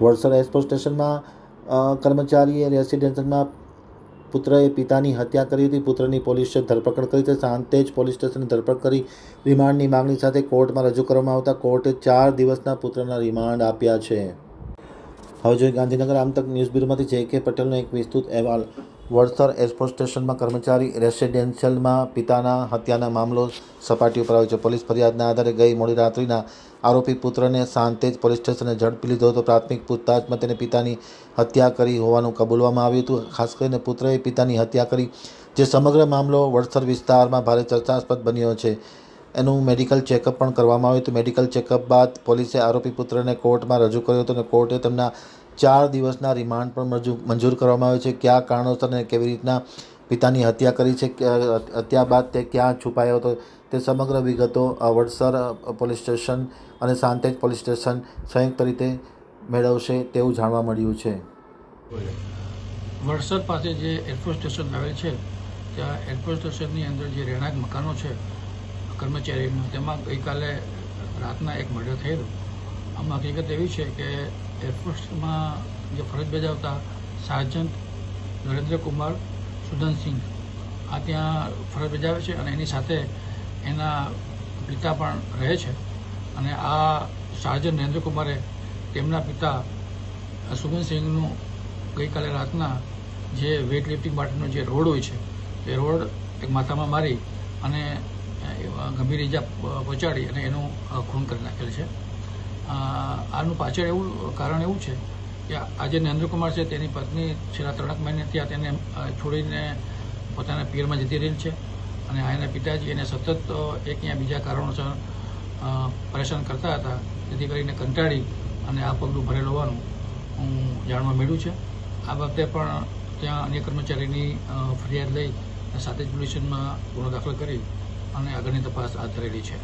Vadsar express સ્ટેશનમાં કર્મચારીએ રેસિડેન્સમાં પુત્રએ પિતાની હત્યા કરી હતી. પુત્રની પોલીસે ધરપકડ કરી છે. સાંતેજ પોલીસ સ્ટેશને ધરપકડ કરી રિમાન્ડની માંગણી સાથે કોર્ટમાં રજૂ કરવામાં આવતા કોર્ટે 4 દિવસના પુત્રના રિમાન્ડ આપ્યા છે. હવે જોઈએ ગાંધીનગર આમતક ન્યૂઝ બ્યુરોમાંથી જે.કે. પટેલનો એક વિસ્તૃત અહેવાલ. વડસર એક્સપ્રેસ સ્ટેશનમાં કર્મચારી રેસિડેન્શિયલમાં પિતાના હત્યાના મામલો સપાટી ઉપર આવ્યો છે. પોલીસ ફરિયાદના આધારે ગઈ મોડી રાત્રિના આરોપી પુત્રને સાંતેજ પોલીસ સ્ટેશને ઝડપી લીધો હતો. પ્રાથમિક પૂછતાછમાં તેને પિતાની હત્યા કરી હોવાનું કબૂલવામાં આવ્યું હતું. ખાસ કરીને પુત્રએ પિતાની હત્યા કરી, જે સમગ્ર મામલો વડસર વિસ્તારમાં ભારે ચર્ચાસ્પદ બન્યો છે. એનું મેડિકલ ચેકઅપ પણ કરવામાં આવ્યું હતું. મેડિકલ ચેકઅપ બાદ પોલીસે આરોપી પુત્રને કોર્ટમાં રજૂ કર્યો હતો અને કોર્ટે તેમના 4 દિવસના રિમાન્ડ પણ મંજૂર કરવામાં આવ્યો છે. કયા કારણોસર અને કેવી રીતના પિતાની હત્યા કરી છે, હત્યા બાદ તે ક્યાં છુપાયો હતો, તે સમગ્ર વિગતો વડસર પોલીસ સ્ટેશન અને સાંતેજ પોલીસ સ્ટેશન સંયુક્ત રીતે મેળવશે તેવું જાણવા મળ્યું છે. વડસર પાસે જે એરફોર્સ સ્ટેશન આવેલ છે, ત્યાં એરફોર્સ સ્ટેશનની અંદર જે રહેણાંક મકાનો છે કર્મચારીનું, તેમાં ગઈકાલે રાતના એક મર્ડર થયેલું. આમાં હકીકત એવી છે કે એરફોર્સમાં જે ફરજ બજાવતા સાર્જન્ટ નરેન્દ્રકુમાર સુદનસિંહ આ ત્યાં ફરજ બજાવે છે અને એની સાથે એના પિતા પણ રહે છે. અને આ સાર્જન્ટ નરેન્દ્રકુમારે તેમના પિતા સુગનસિંહનું ગઈકાલે રાતના જે વેઇટ લિફ્ટિંગ માટેનો જે રોડ હોય છે એ રોડ એક માથામાં મારી અને ગંભીર ઇજા પહોંચાડી અને એનું ખૂન કરી નાખેલ છે. આનું પાછળ કારણ એવું છે કે આ જે નરેન્દ્રકુમાર છે તેની પત્ની છેલ્લા 3 મહિને ત્યાં તેને છોડીને પોતાના પિયરમાં જતી રહેલ છે અને આ એના પિતાજી એને સતત એક યા બીજા કારણોસર પરેશાન કરતા હતા, જેથી કરીને કંટાળી અને આ પગલું ભરેલ હોવાનું જાણવા મળ્યું છે. આ બાબતે પણ ત્યાં અન્ય કર્મચારીની ફરિયાદ લઈ સાથે જ પોલીસ સ્ટેશનમાં ગુનો દાખલ કરી અને આગળની તપાસ હાથ ધરેલી છે.